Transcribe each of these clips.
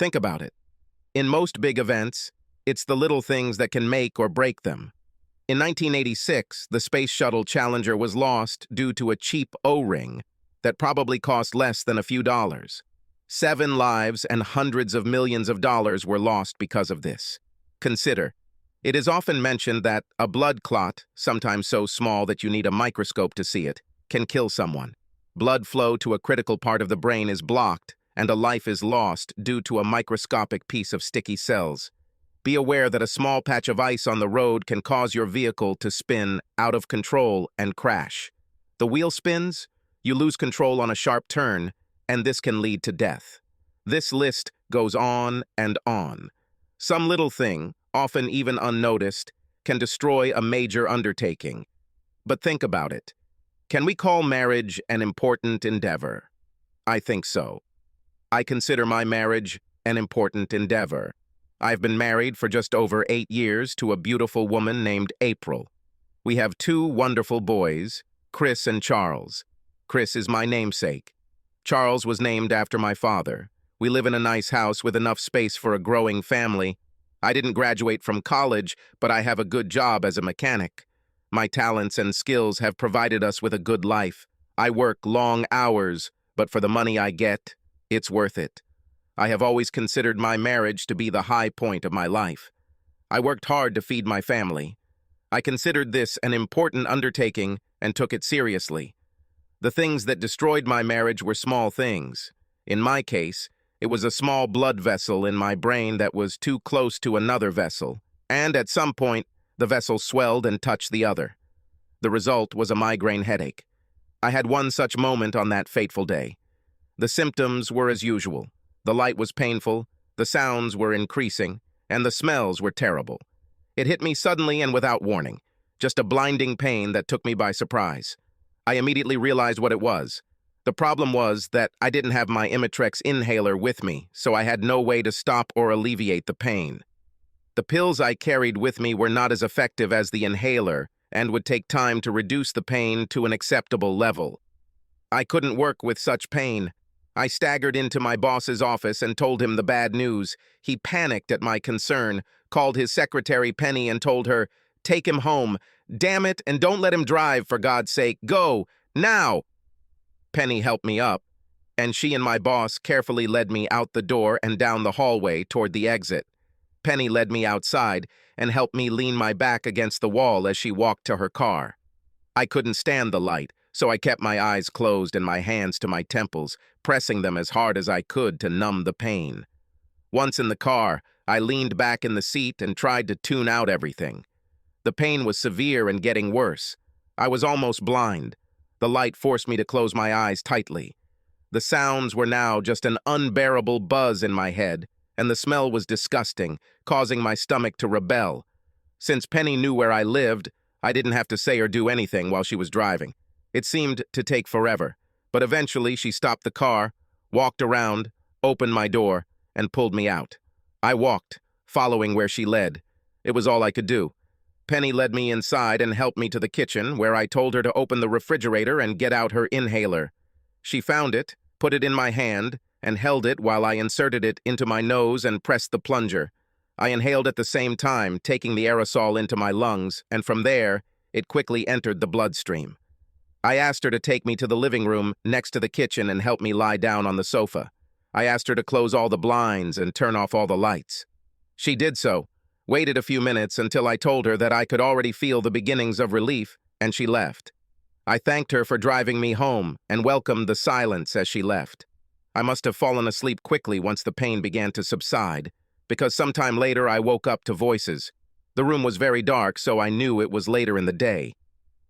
Think about it. In most big events, it's the little things that can make or break them. In 1986, the Space Shuttle Challenger was lost due to a cheap O-ring that probably cost less than a few dollars. 7 lives and hundreds of millions of dollars were lost because of this. Consider, it is often mentioned that a blood clot, sometimes so small that you need a microscope to see it, can kill someone. Blood flow to a critical part of the brain is blocked, and a life is lost due to a microscopic piece of sticky cells. Be aware that a small patch of ice on the road can cause your vehicle to spin out of control and crash. The wheel spins, you lose control on a sharp turn, and this can lead to death. This list goes on and on. Some little thing, often even unnoticed, can destroy a major undertaking. But think about it. Can we call marriage an important endeavor? I think so. I consider my marriage an important endeavor. I've been married for just over 8 years to a beautiful woman named April. We have 2 wonderful boys, Chris and Charles. Chris is my namesake. Charles was named after my father. We live in a nice house with enough space for a growing family. I didn't graduate from college, but I have a good job as a mechanic. My talents and skills have provided us with a good life. I work long hours, but for the money I get, it's worth it. I have always considered my marriage to be the high point of my life. I worked hard to feed my family. I considered this an important undertaking and took it seriously. The things that destroyed my marriage were small things. In my case, it was a small blood vessel in my brain that was too close to another vessel, and at some point, the vessel swelled and touched the other. The result was a migraine headache. I had one such moment on that fateful day. The symptoms were as usual. The light was painful, the sounds were increasing, and the smells were terrible. It hit me suddenly and without warning, just a blinding pain that took me by surprise. I immediately realized what it was. The problem was that I didn't have my Imitrex inhaler with me, so I had no way to stop or alleviate the pain. The pills I carried with me were not as effective as the inhaler and would take time to reduce the pain to an acceptable level. I couldn't work with such pain. I staggered into my boss's office and told him the bad news. He panicked at my concern, called his secretary Penny and told her, "Take him home. Damn it, and don't let him drive, for God's sake. Go, now!" Penny helped me up, and she and my boss carefully led me out the door and down the hallway toward the exit. Penny led me outside and helped me lean my back against the wall as she walked to her car. I couldn't stand the light, so I kept my eyes closed and my hands to my temples, pressing them as hard as I could to numb the pain. Once in the car, I leaned back in the seat and tried to tune out everything. The pain was severe and getting worse. I was almost blind. The light forced me to close my eyes tightly. The sounds were now just an unbearable buzz in my head, and the smell was disgusting, causing my stomach to rebel. Since Penny knew where I lived, I didn't have to say or do anything while she was driving. It seemed to take forever, but eventually she stopped the car, walked around, opened my door, and pulled me out. I walked, following where she led. It was all I could do. Penny led me inside and helped me to the kitchen, where I told her to open the refrigerator and get out her inhaler. She found it, put it in my hand, and held it while I inserted it into my nose and pressed the plunger. I inhaled at the same time, taking the aerosol into my lungs, and from there, it quickly entered the bloodstream. I asked her to take me to the living room next to the kitchen and help me lie down on the sofa. I asked her to close all the blinds and turn off all the lights. She did so, waited a few minutes until I told her that I could already feel the beginnings of relief, and she left. I thanked her for driving me home and welcomed the silence as she left. I must have fallen asleep quickly once the pain began to subside, because sometime later I woke up to voices. The room was very dark, so I knew it was later in the day.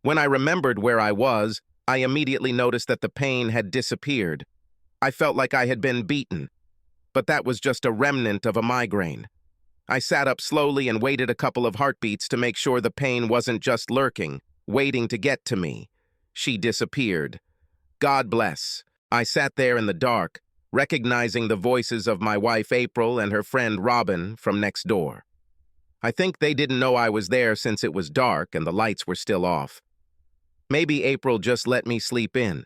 When I remembered where I was, I immediately noticed that the pain had disappeared. I felt like I had been beaten, but that was just a remnant of a migraine. I sat up slowly and waited a couple of heartbeats to make sure the pain wasn't just lurking, waiting to get to me. She disappeared. God bless. I sat there in the dark, recognizing the voices of my wife April and her friend Robin from next door. I think they didn't know I was there since it was dark and the lights were still off. Maybe April just let me sleep in,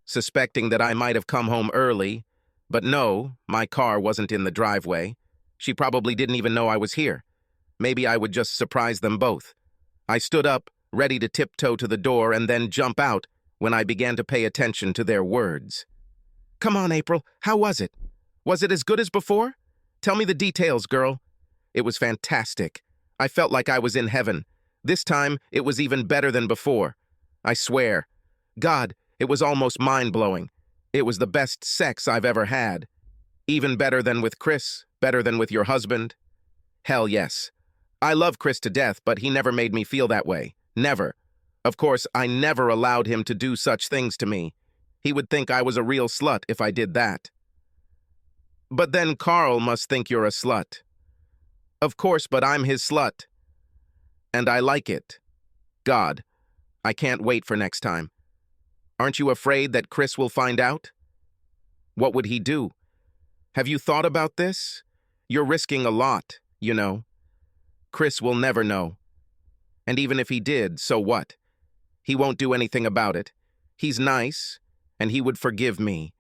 suspecting that I might have come home early, But no, my car wasn't in the driveway. She probably didn't even know I was here. Maybe I would just surprise them both. I stood up, ready to tiptoe to the door and then jump out when I began to pay attention to their words. "Come on, April, how was it? Was it as good as before? Tell me the details, girl." It was fantastic. I felt like I was in heaven. This time, it was even better than before. I swear. God, it was almost mind-blowing. It was the best sex I've ever had. Even better than with Chris, better than with your husband. Hell yes. I love Chris to death, but he never made me feel that way. Never. Of course, I never allowed him to do such things to me. He would think I was a real slut if I did that. But then Carl must think you're a slut. Of course, but I'm his slut. And I like it. God, I can't wait for next time. Aren't you afraid that Chris will find out? What would he do? Have you thought about this? You're risking a lot, you know. Chris will never know. And even if he did, so what? He won't do anything about it. He's nice, and he would forgive me.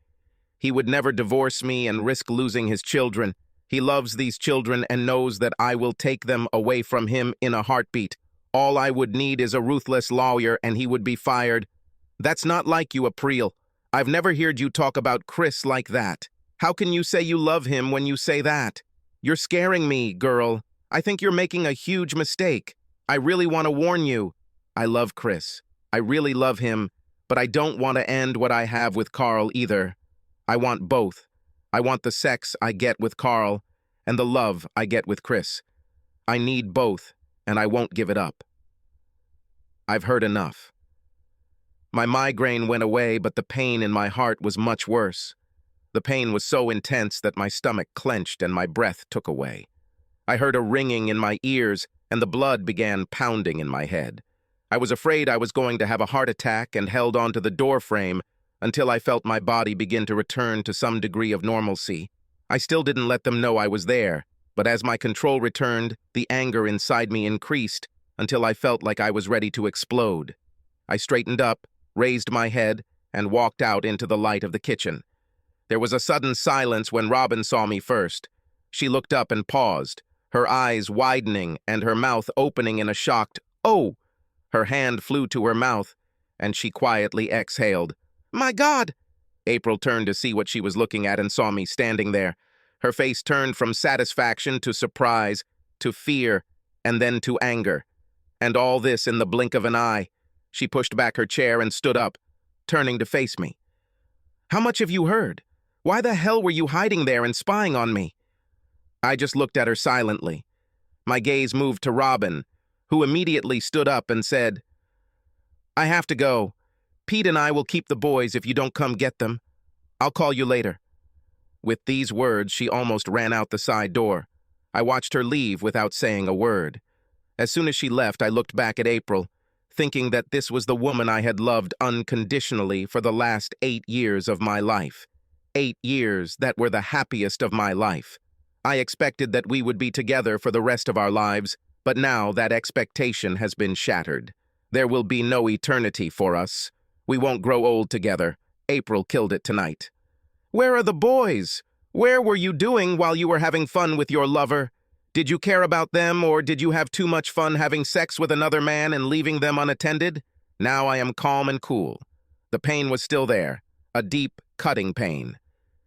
He would never divorce me and risk losing his children. He loves these children and knows that I will take them away from him in a heartbeat. All I would need is a ruthless lawyer and he would be fired. That's not like you, April. I've never heard you talk about Chris like that. How can you say you love him when you say that? You're scaring me, girl. I think you're making a huge mistake. I really want to warn you. I love Chris. I really love him, but I don't want to end what I have with Carl either. I want both. I want the sex I get with Carl and the love I get with Chris. I need both, and I won't give it up. I've heard enough. My migraine went away, but the pain in my heart was much worse. The pain was so intense that my stomach clenched and my breath took away. I heard a ringing in my ears, and the blood began pounding in my head. I was afraid I was going to have a heart attack and held onto the door frame until I felt my body begin to return to some degree of normalcy. I still didn't let them know I was there, but as my control returned, the anger inside me increased until I felt like I was ready to explode. I straightened up, raised my head, and walked out into the light of the kitchen. There was a sudden silence when Robin saw me first. She looked up and paused, her eyes widening and her mouth opening in a shocked, "Oh!" Her hand flew to her mouth, and she quietly exhaled. "My God!" April turned to see what she was looking at and saw me standing there. Her face turned from satisfaction to surprise, to fear, and then to anger. And all this in the blink of an eye. She pushed back her chair and stood up, turning to face me. "How much have you heard? Why the hell were you hiding there and spying on me?" I just looked at her silently. My gaze moved to Robin, who immediately stood up and said, "I have to go. Pete and I will keep the boys if you don't come get them. I'll call you later." With these words, she almost ran out the side door. I watched her leave without saying a word. As soon as she left, I looked back at April, thinking that this was the woman I had loved unconditionally for the last 8 years of my life. 8 years that were the happiest of my life. I expected that we would be together for the rest of our lives, but now that expectation has been shattered. There will be no eternity for us. We won't grow old together. April killed it tonight. Where are the boys? Where were you doing while you were having fun with your lover? Did you care about them, or did you have too much fun having sex with another man and leaving them unattended? Now I am calm and cool. The pain was still there, a deep, cutting pain.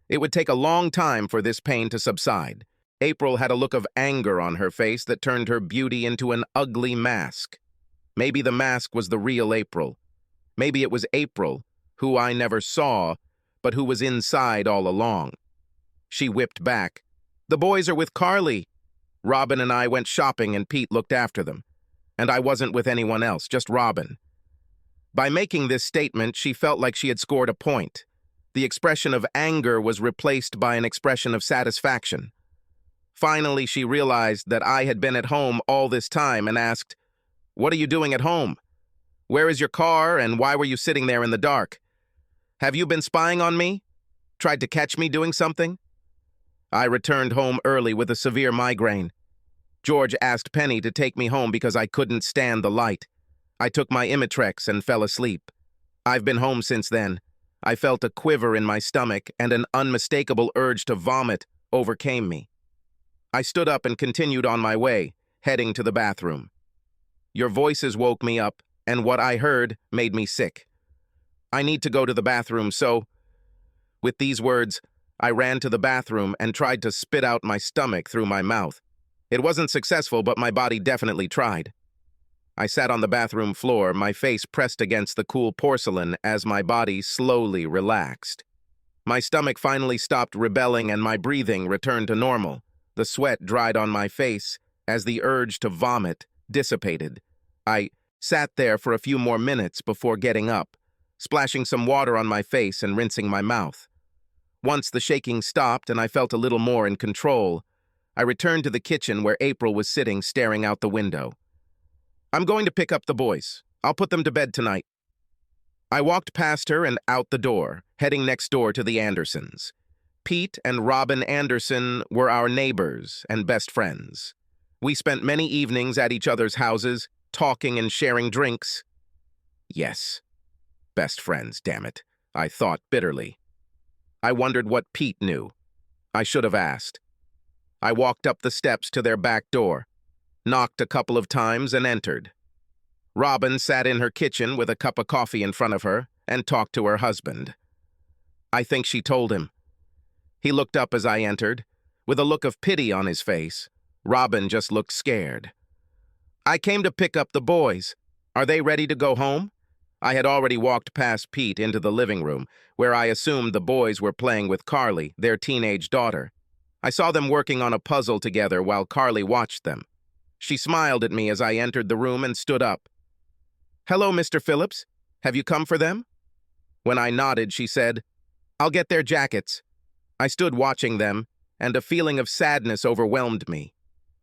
It would take a long time for this pain to subside. April had a look of anger on her face that turned her beauty into an ugly mask. Maybe the mask was the real April. Maybe it was April, who I never saw, but who was inside all along. She whipped back. "The boys are with Carly." Robin and I went shopping and Pete looked after them. And I wasn't with anyone else, just Robin. By making this statement, she felt like she had scored a point. The expression of anger was replaced by an expression of satisfaction. Finally, she realized that I had been at home all this time and asked, "What are you doing at home? Where is your car and why were you sitting there in the dark? Have you been spying on me? Tried to catch me doing something?" I returned home early with a severe migraine. George asked Penny to take me home because I couldn't stand the light. I took my Imitrex and fell asleep. I've been home since then. I felt a quiver in my stomach, and an unmistakable urge to vomit overcame me. I stood up and continued on my way, heading to the bathroom. Your voices woke me up, and what I heard made me sick. I need to go to the bathroom, so... With these words, I ran to the bathroom and tried to spit out my stomach through my mouth. It wasn't successful, but my body definitely tried. I sat on the bathroom floor, my face pressed against the cool porcelain as my body slowly relaxed. My stomach finally stopped rebelling and my breathing returned to normal. The sweat dried on my face as the urge to vomit dissipated. I sat there for a few more minutes before getting up, splashing some water on my face and rinsing my mouth. Once the shaking stopped and I felt a little more in control, I returned to the kitchen where April was sitting staring out the window. "I'm going to pick up the boys. I'll put them to bed tonight." I walked past her and out the door, heading next door to the Andersons. Pete and Robin Anderson were our neighbors and best friends. We spent many evenings at each other's houses, talking and sharing drinks. Yes, best friends, damn it, I thought bitterly. I wondered what Pete knew. I should have asked. I walked up the steps to their back door, knocked a couple of times and entered. Robin sat in her kitchen with a cup of coffee in front of her and talked to her husband. I think she told him. He looked up as I entered, with a look of pity on his face. Robin just looked scared. "I came to pick up the boys. Are they ready to go home?" I had already walked past Pete into the living room, where I assumed the boys were playing with Carly, their teenage daughter. I saw them working on a puzzle together while Carly watched them. She smiled at me as I entered the room and stood up. "Hello, Mr. Phillips. Have you come for them?" When I nodded, she said, "I'll get their jackets." I stood watching them, and a feeling of sadness overwhelmed me.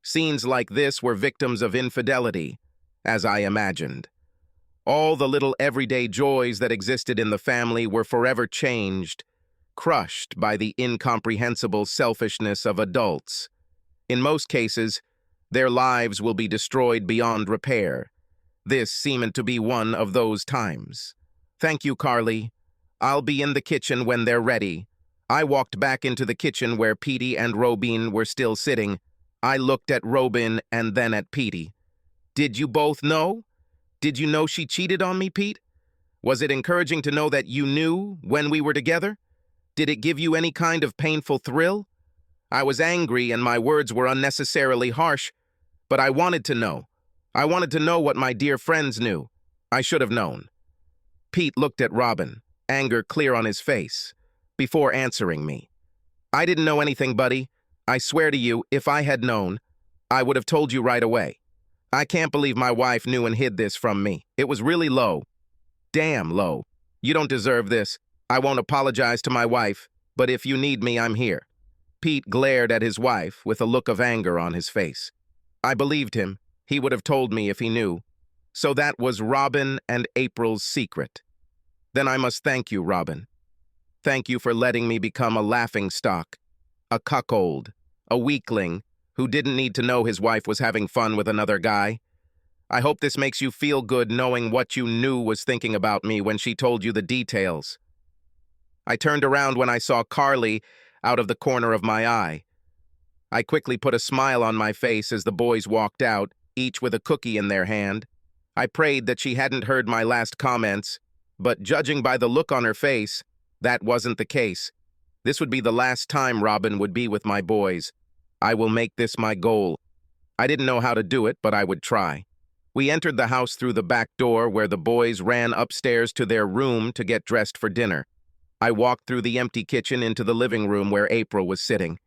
Scenes like this were victims of infidelity, as I imagined. All the little everyday joys that existed in the family were forever changed, crushed by the incomprehensible selfishness of adults. In most cases, their lives will be destroyed beyond repair. This seemed to be one of those times. "Thank you, Carly. I'll be in the kitchen when they're ready." I walked back into the kitchen where Petey and Robin were still sitting. I looked at Robin and then at Petey. "Did you both know? Did you know she cheated on me, Pete? Was it encouraging to know that you knew when we were together? Did it give you any kind of painful thrill?" I was angry and my words were unnecessarily harsh, but I wanted to know. I wanted to know what my dear friends knew. I should have known. Pete looked at Robin, anger clear on his face, before answering me. "I didn't know anything, buddy. I swear to you, if I had known, I would have told you right away. I can't believe my wife knew and hid this from me. It was really low. Damn low. You don't deserve this. I won't apologize to my wife, but if you need me, I'm here." Pete glared at his wife with a look of anger on his face. I believed him. He would have told me if he knew. So that was Robin and April's secret. Then I must thank you, Robin. Thank you for letting me become a laughingstock, a cuckold, a weakling who didn't need to know his wife was having fun with another guy. I hope this makes you feel good knowing what you knew was thinking about me when she told you the details. I turned around when I saw Carly out of the corner of my eye. I quickly put a smile on my face as the boys walked out, each with a cookie in their hand. I prayed that she hadn't heard my last comments, but judging by the look on her face, that wasn't the case. This would be the last time Robin would be with my boys. I will make this my goal. I didn't know how to do it, but I would try. We entered the house through the back door where the boys ran upstairs to their room to get dressed for dinner. I walked through the empty kitchen into the living room where April was sitting.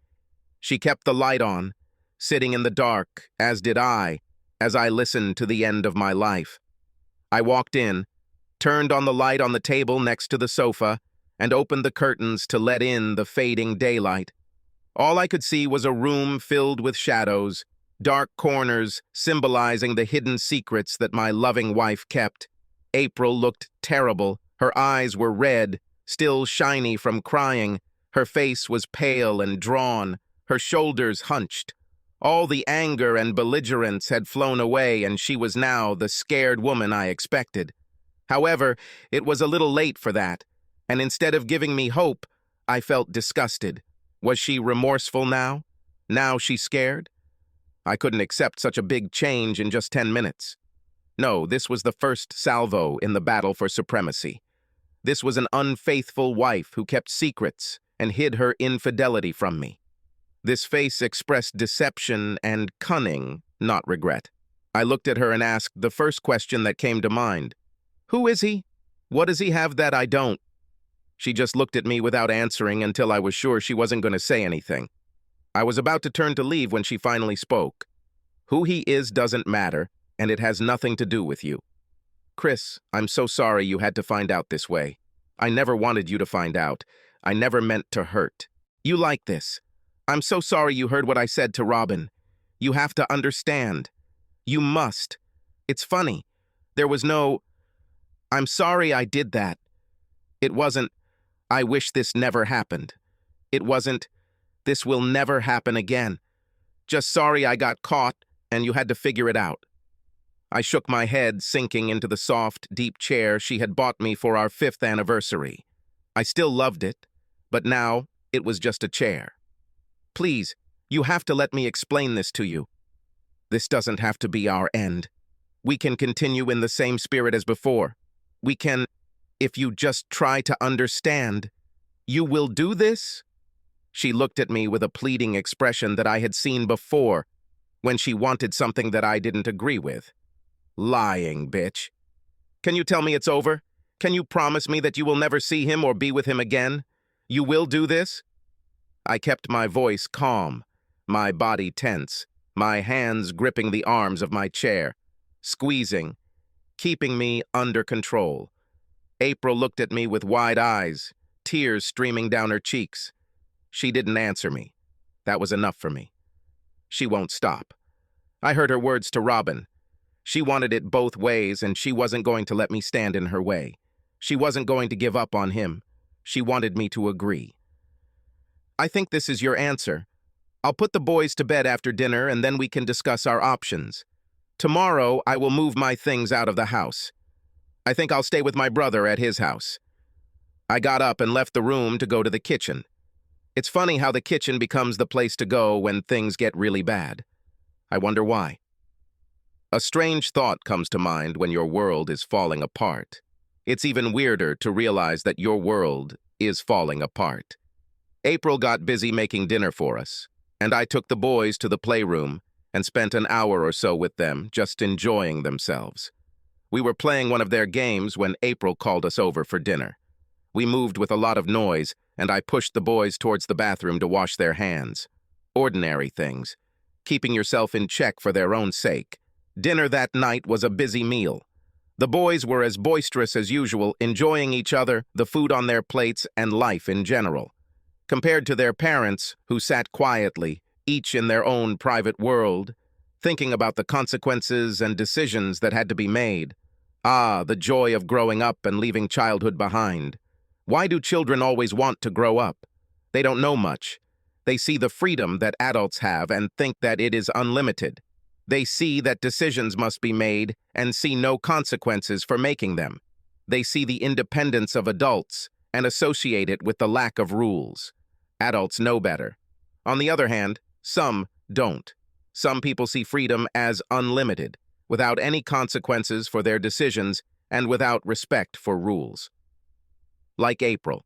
She kept the light on, sitting in the dark, as did I, as I listened to the end of my life. I walked in, turned on the light on the table next to the sofa, and opened the curtains to let in the fading daylight. All I could see was a room filled with shadows, dark corners symbolizing the hidden secrets that my loving wife kept. April looked terrible. Her eyes were red, still shiny from crying. Her face was pale and drawn, her shoulders hunched. All the anger and belligerence had flown away, and she was now the scared woman I expected. However, it was a little late for that. And instead of giving me hope, I felt disgusted. Was she remorseful now? Now she's scared? I couldn't accept such a big change in just 10 minutes. No, this was the first salvo in the battle for supremacy. This was an unfaithful wife who kept secrets and hid her infidelity from me. This face expressed deception and cunning, not regret. I looked at her and asked the first question that came to mind. Who is he? What does he have that I don't? She just looked at me without answering until I was sure she wasn't going to say anything. I was about to turn to leave when she finally spoke. Who he is doesn't matter, and it has nothing to do with you. Chris, I'm so sorry you had to find out this way. I never wanted you to find out. I never meant to hurt. You like this. I'm so sorry you heard what I said to Robin. You have to understand. You must. It's funny. There was no, I'm sorry I did that. It wasn't, I wish this never happened. It wasn't, this will never happen again. Just sorry I got caught and you had to figure it out. I shook my head, sinking into the soft, deep chair she had bought me for our 5th anniversary. I still loved it, but now it was just a chair. Please, you have to let me explain this to you. This doesn't have to be our end. We can continue in the same spirit as before. We can, if you just try to understand. You will do this? She looked at me with a pleading expression that I had seen before, when she wanted something that I didn't agree with. Lying, bitch. Can you tell me it's over? Can you promise me that you will never see him or be with him again? You will do this? I kept my voice calm, my body tense, my hands gripping the arms of my chair, squeezing, keeping me under control. April looked at me with wide eyes, tears streaming down her cheeks. She didn't answer me. That was enough for me. She won't stop. I heard her words to Robin. She wanted it both ways, and she wasn't going to let me stand in her way. She wasn't going to give up on him. She wanted me to agree. I think this is your answer. I'll put the boys to bed after dinner, and then we can discuss our options. Tomorrow, I will move my things out of the house. I think I'll stay with my brother at his house. I got up and left the room to go to the kitchen. It's funny how the kitchen becomes the place to go when things get really bad. I wonder why. A strange thought comes to mind when your world is falling apart. It's even weirder to realize that your world is falling apart. April got busy making dinner for us, and I took the boys to the playroom and spent an hour or so with them, just enjoying themselves. We were playing one of their games when April called us over for dinner. We moved with a lot of noise, and I pushed the boys towards the bathroom to wash their hands. Ordinary things, keeping yourself in check for their own sake. Dinner that night was a busy meal. The boys were as boisterous as usual, enjoying each other, the food on their plates, and life in general. Compared to their parents, who sat quietly, each in their own private world, thinking about the consequences and decisions that had to be made. Ah, the joy of growing up and leaving childhood behind. Why do children always want to grow up? They don't know much. They see the freedom that adults have and think that it is unlimited. They see that decisions must be made and see no consequences for making them. They see the independence of adults and associate it with the lack of rules. Adults know better. On the other hand, some don't. Some people see freedom as unlimited, without any consequences for their decisions and without respect for rules. Like April.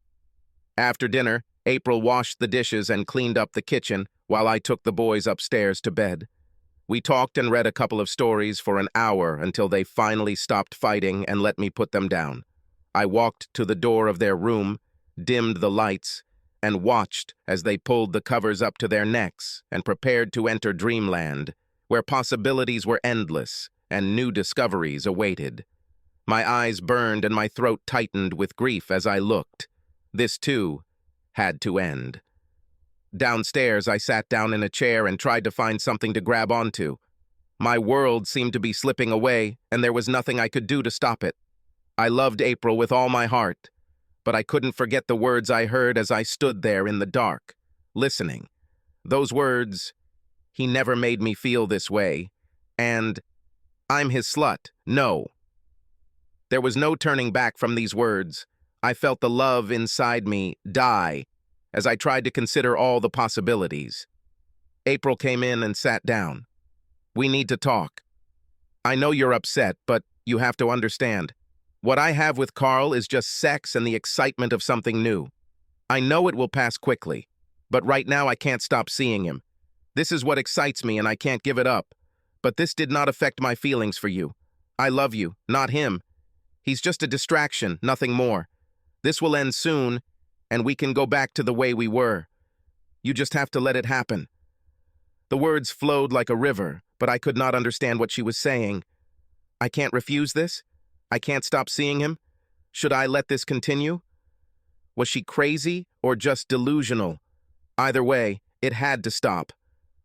After dinner, April washed the dishes and cleaned up the kitchen while I took the boys upstairs to bed. We talked and read a couple of stories for an hour until they finally stopped fighting and let me put them down. I walked to the door of their room, dimmed the lights, and watched as they pulled the covers up to their necks and prepared to enter dreamland, where possibilities were endless and new discoveries awaited. My eyes burned and my throat tightened with grief as I looked. This, too, had to end. Downstairs, I sat down in a chair and tried to find something to grab onto. My world seemed to be slipping away, and there was nothing I could do to stop it. I loved April with all my heart, but I couldn't forget the words I heard as I stood there in the dark, listening. Those words, "He never made me feel this way," and "I'm his slut, no." There was no turning back from these words. I felt the love inside me die as I tried to consider all the possibilities. April came in and sat down. We need to talk. I know you're upset, but you have to understand. What I have with Carl is just sex and the excitement of something new. I know it will pass quickly, but right now I can't stop seeing him. This is what excites me and I can't give it up. But this did not affect my feelings for you. I love you, not him. He's just a distraction, nothing more. This will end soon, and we can go back to the way we were. You just have to let it happen. The words flowed like a river, but I could not understand what she was saying. I can't refuse this? I can't stop seeing him? Should I let this continue? Was she crazy or just delusional? Either way, it had to stop.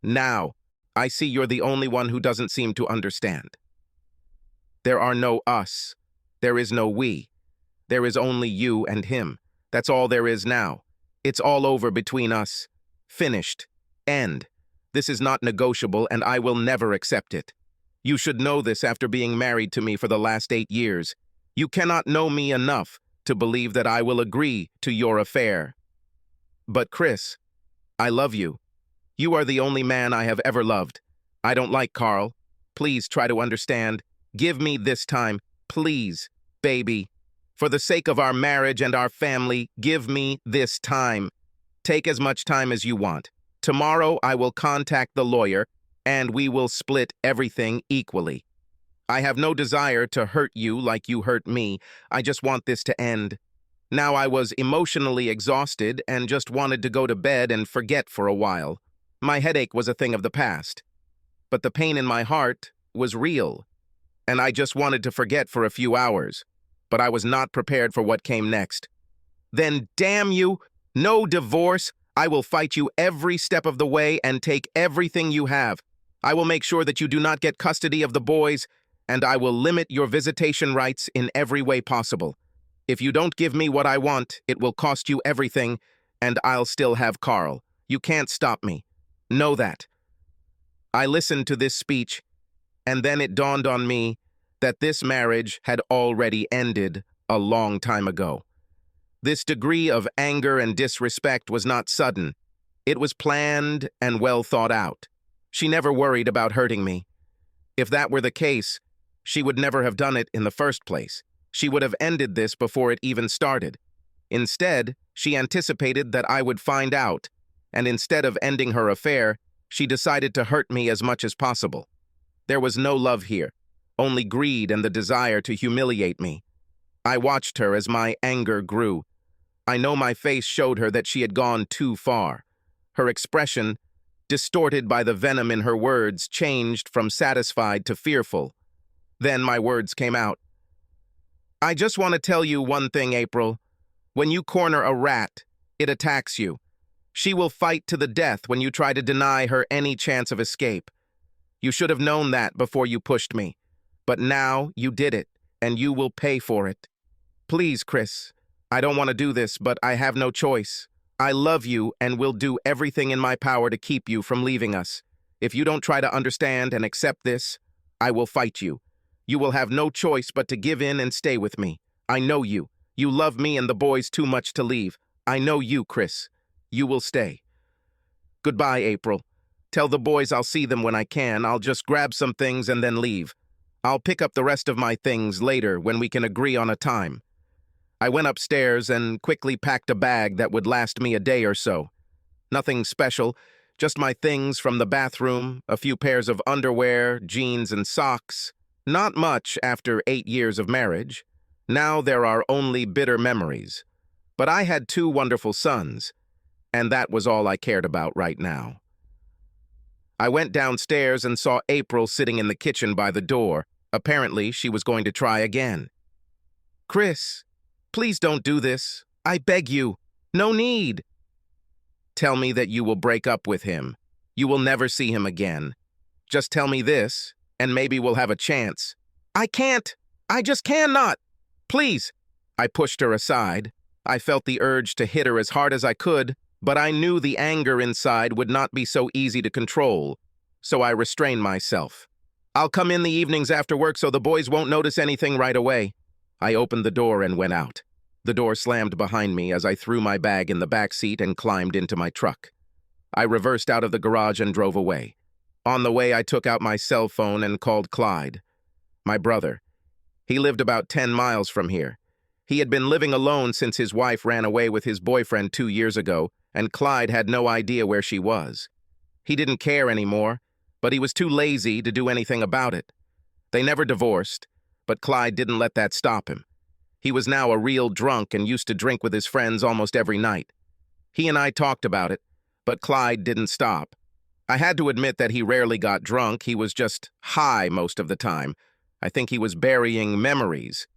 Now, I see you're the only one who doesn't seem to understand. There are no us. There is no we. There is only you and him. That's all there is now. It's all over between us. Finished. End. This is not negotiable, and I will never accept it. You should know this after being married to me for the last 8 years. You cannot know me enough to believe that I will agree to your affair. But Chris, I love you. You are the only man I have ever loved. I don't like Carl. Please try to understand. Give me this time. Please, baby. For the sake of our marriage and our family, give me this time. Take as much time as you want. Tomorrow I will contact the lawyer, and we will split everything equally. I have no desire to hurt you like you hurt me. I just want this to end. Now I was emotionally exhausted and just wanted to go to bed and forget for a while. My headache was a thing of the past. But the pain in my heart was real, and I just wanted to forget for a few hours. But I was not prepared for what came next. Then, damn you, no divorce. I will fight you every step of the way and take everything you have. I will make sure that you do not get custody of the boys, and I will limit your visitation rights in every way possible. If you don't give me what I want, it will cost you everything, and I'll still have Carl. You can't stop me. Know that. I listened to this speech, and then it dawned on me that this marriage had already ended a long time ago. This degree of anger and disrespect was not sudden. It was planned and well thought out. She never worried about hurting me. If that were the case, she would never have done it in the first place. She would have ended this before it even started. Instead, she anticipated that I would find out, and instead of ending her affair, she decided to hurt me as much as possible. There was no love here, only greed and the desire to humiliate me. I watched her as my anger grew. I know my face showed her that she had gone too far. Her expression, distorted by the venom in her words, changed from satisfied to fearful. Then my words came out. I just want to tell you one thing, April. When you corner a rat, it attacks you. She will fight to the death when you try to deny her any chance of escape. You should have known that before you pushed me. But now you did it, and you will pay for it. Please, Chris, I don't want to do this, but I have no choice. I love you and will do everything in my power to keep you from leaving us. If you don't try to understand and accept this, I will fight you. You will have no choice but to give in and stay with me. I know you. You love me and the boys too much to leave. I know you, Chris. You will stay. Goodbye, April. Tell the boys I'll see them when I can. I'll just grab some things and then leave. I'll pick up the rest of my things later when we can agree on a time. I went upstairs and quickly packed a bag that would last me a day or so. Nothing special, just my things from the bathroom, a few pairs of underwear, jeans, and socks. Not much after 8 years of marriage. Now there are only bitter memories. But I had 2 wonderful sons, and that was all I cared about right now. I went downstairs and saw April sitting in the kitchen by the door. Apparently, she was going to try again. Chris, please don't do this. I beg you. No need. Tell me that you will break up with him. You will never see him again. Just tell me this, and maybe we'll have a chance. I can't. I just cannot. Please. I pushed her aside. I felt the urge to hit her as hard as I could, but I knew the anger inside would not be so easy to control, so I restrained myself. I'll come in the evenings after work so the boys won't notice anything right away. I opened the door and went out. The door slammed behind me as I threw my bag in the back seat and climbed into my truck. I reversed out of the garage and drove away. On the way, I took out my cell phone and called Clyde, my brother. He lived about 10 miles from here. He had been living alone since his wife ran away with his boyfriend 2 years ago, and Clyde had no idea where she was. He didn't care anymore, but he was too lazy to do anything about it. They never divorced, but Clyde didn't let that stop him. He was now a real drunk and used to drink with his friends almost every night. He and I talked about it, but Clyde didn't stop. I had to admit that he rarely got drunk. He was just high most of the time. I think he was burying memories.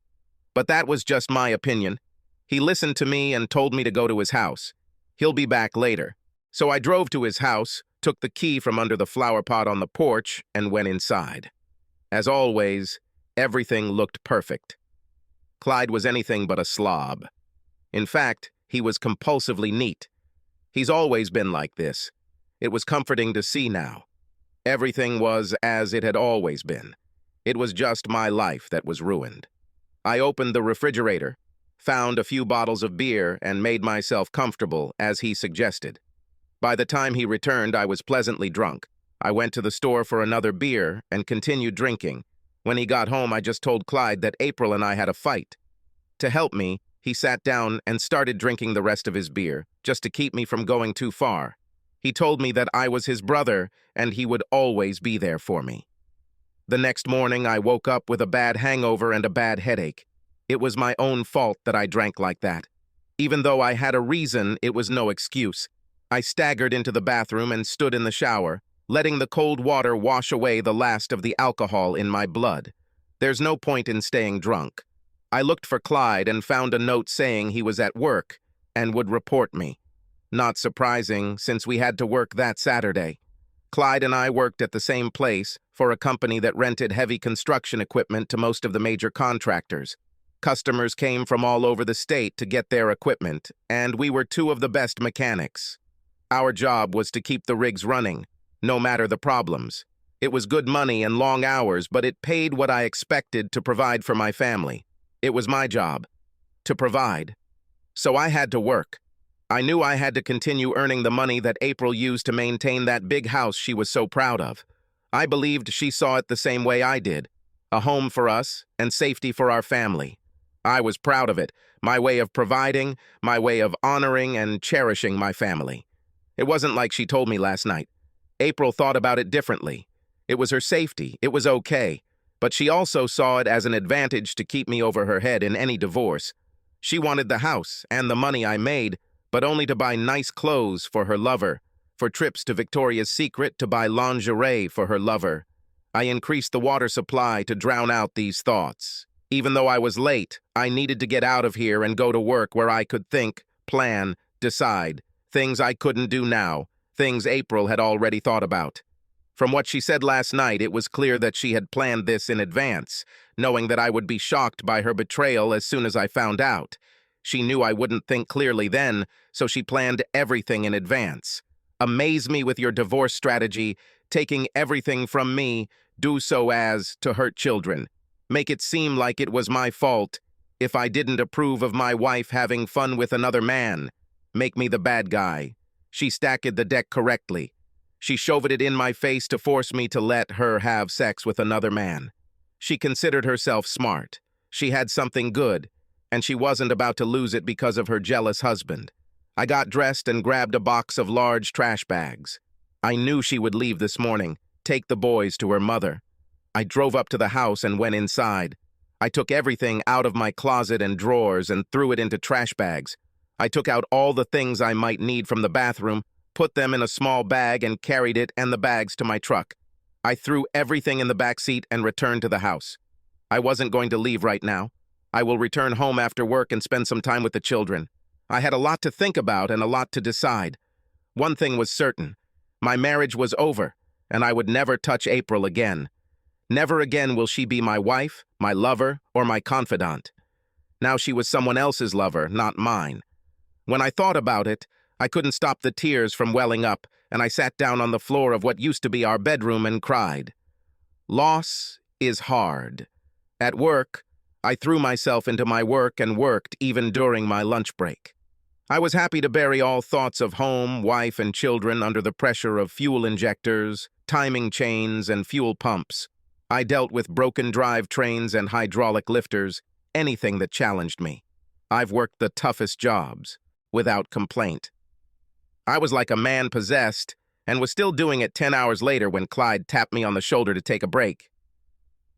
But that was just my opinion. He listened to me and told me to go to his house. He'll be back later. So I drove to his house, took the key from under the flower pot on the porch, and went inside. As always, everything looked perfect. Clyde was anything but a slob. In fact, he was compulsively neat. He's always been like this. It was comforting to see now. Everything was as it had always been. It was just my life that was ruined. I opened the refrigerator, found a few bottles of beer, and made myself comfortable, as he suggested. By the time he returned, I was pleasantly drunk. I went to the store for another beer and continued drinking. When he got home, I just told Clyde that April and I had a fight. To help me, he sat down and started drinking the rest of his beer, just to keep me from going too far. He told me that I was his brother and he would always be there for me. The next morning, I woke up with a bad hangover and a bad headache. It was my own fault that I drank like that. Even though I had a reason, it was no excuse. I staggered into the bathroom and stood in the shower, letting the cold water wash away the last of the alcohol in my blood. There's no point in staying drunk. I looked for Clyde and found a note saying he was at work and would report me. Not surprising, since we had to work that Saturday. Clyde and I worked at the same place for a company that rented heavy construction equipment to most of the major contractors. Customers came from all over the state to get their equipment, and we were two of the best mechanics. Our job was to keep the rigs running, no matter the problems. It was good money and long hours, but it paid what I expected to provide for my family. It was my job to provide. So I had to work. I knew I had to continue earning the money that April used to maintain that big house she was so proud of. I believed she saw it the same way I did. A home for us and safety for our family. I was proud of it, my way of providing, my way of honoring and cherishing my family. It wasn't like she told me last night. April thought about it differently. It was her safety, it was okay. But she also saw it as an advantage to keep me over her head in any divorce. She wanted the house and the money I made, but only to buy nice clothes for her lover, for trips to Victoria's Secret to buy lingerie for her lover. I increased the water supply to drown out these thoughts. Even though I was late, I needed to get out of here and go to work where I could think, plan, decide. Things I couldn't do now, things April had already thought about. From what she said last night, it was clear that she had planned this in advance, knowing that I would be shocked by her betrayal as soon as I found out. She knew I wouldn't think clearly then, so she planned everything in advance. Amaze me with your divorce strategy, taking everything from me, do so as to hurt children. Make it seem like it was my fault if I didn't approve of my wife having fun with another man. Make me the bad guy. She stacked the deck correctly. She shoved it in my face to force me to let her have sex with another man. She considered herself smart. She had something good, and she wasn't about to lose it because of her jealous husband. I got dressed and grabbed a box of large trash bags. I knew she would leave this morning, take the boys to her mother. I drove up to the house and went inside. I took everything out of my closet and drawers and threw it into trash bags. I took out all the things I might need from the bathroom, put them in a small bag and carried it and the bags to my truck. I threw everything in the back seat and returned to the house. I wasn't going to leave right now. I will return home after work and spend some time with the children. I had a lot to think about and a lot to decide. One thing was certain. My marriage was over, and I would never touch April again. Never again will she be my wife, my lover, or my confidant. Now she was someone else's lover, not mine. When I thought about it, I couldn't stop the tears from welling up, and I sat down on the floor of what used to be our bedroom and cried. Loss is hard. At work, I threw myself into my work and worked even during my lunch break. I was happy to bury all thoughts of home, wife, and children under the pressure of fuel injectors, timing chains, and fuel pumps. I dealt with broken drive trains and hydraulic lifters, anything that challenged me. I've worked the toughest jobs, without complaint. I was like a man possessed, and was still doing it 10 hours later when Clyde tapped me on the shoulder to take a break.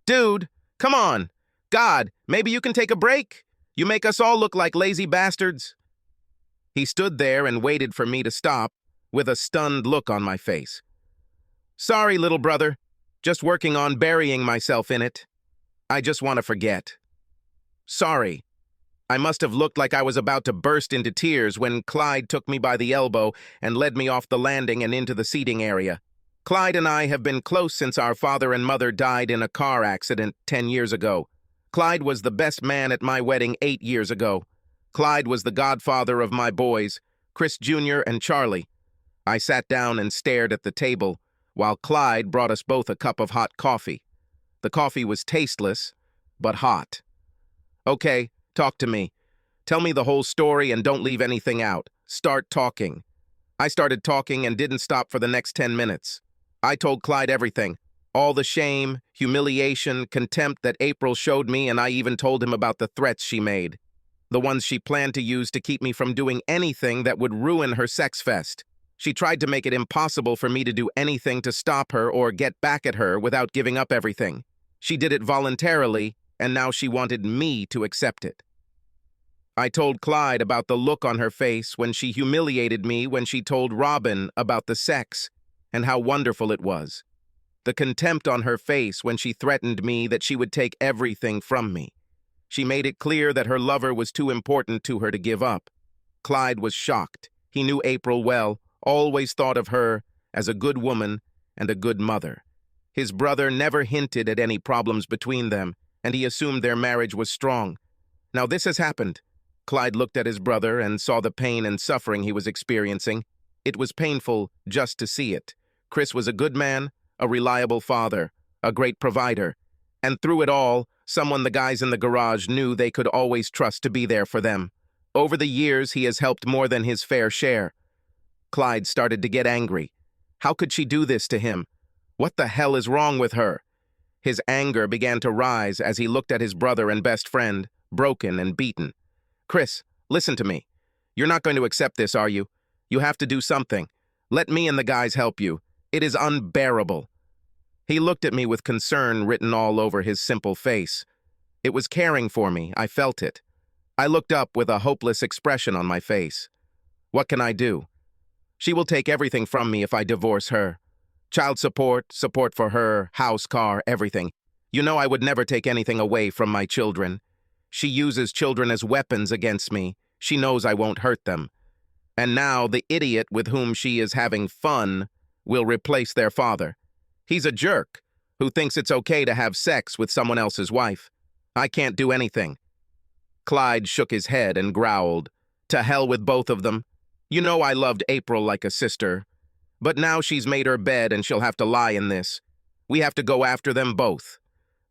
"Dude, come on! God, maybe you can take a break? You make us all look like lazy bastards." He stood there and waited for me to stop, with a stunned look on my face. "Sorry, little brother. Just working on burying myself in it. I just want to forget. Sorry." I must have looked like I was about to burst into tears when Clyde took me by the elbow and led me off the landing and into the seating area. Clyde and I have been close since our father and mother died in a car accident 10 years ago. Clyde was the best man at my wedding 8 years ago. Clyde was the godfather of my boys, Chris Jr. and Charlie. I sat down and stared at the table, while Clyde brought us both a cup of hot coffee. The coffee was tasteless, but hot. "Okay, talk to me. Tell me the whole story and don't leave anything out. Start talking." I started talking and didn't stop for the next 10 minutes. I told Clyde everything. All the shame, humiliation, contempt that April showed me, and I even told him about the threats she made. The ones she planned to use to keep me from doing anything that would ruin her sex fest. She tried to make it impossible for me to do anything to stop her or get back at her without giving up everything. She did it voluntarily, and now she wanted me to accept it. I told Clyde about the look on her face when she humiliated me when she told Robin about the sex, and how wonderful it was. The contempt on her face when she threatened me that she would take everything from me. She made it clear that her lover was too important to her to give up. Clyde was shocked. He knew April well, always thought of her as a good woman and a good mother. His brother never hinted at any problems between them, and he assumed their marriage was strong. Now this has happened. Clyde looked at his brother and saw the pain and suffering he was experiencing. It was painful just to see it. Chris was a good man, a reliable father, a great provider, and through it all, someone the guys in the garage knew they could always trust to be there for them. Over the years, he has helped more than his fair share. Clyde started to get angry. How could she do this to him? What the hell is wrong with her? His anger began to rise as he looked at his brother and best friend, broken and beaten. "Chris, listen to me. You're not going to accept this, are you? You have to do something. Let me and the guys help you. It is unbearable." He looked at me with concern written all over his simple face. It was caring for me. I felt it. I looked up with a hopeless expression on my face. "What can I do? She will take everything from me if I divorce her. Child support, support for her, house, car, everything. You know I would never take anything away from my children. She uses children as weapons against me. She knows I won't hurt them. And now the idiot with whom she is having fun will replace their father. He's a jerk who thinks it's okay to have sex with someone else's wife. I can't do anything." Clyde shook his head and growled, "To hell with both of them. You know I loved April like a sister. But now she's made her bed and she'll have to lie in this. We have to go after them both.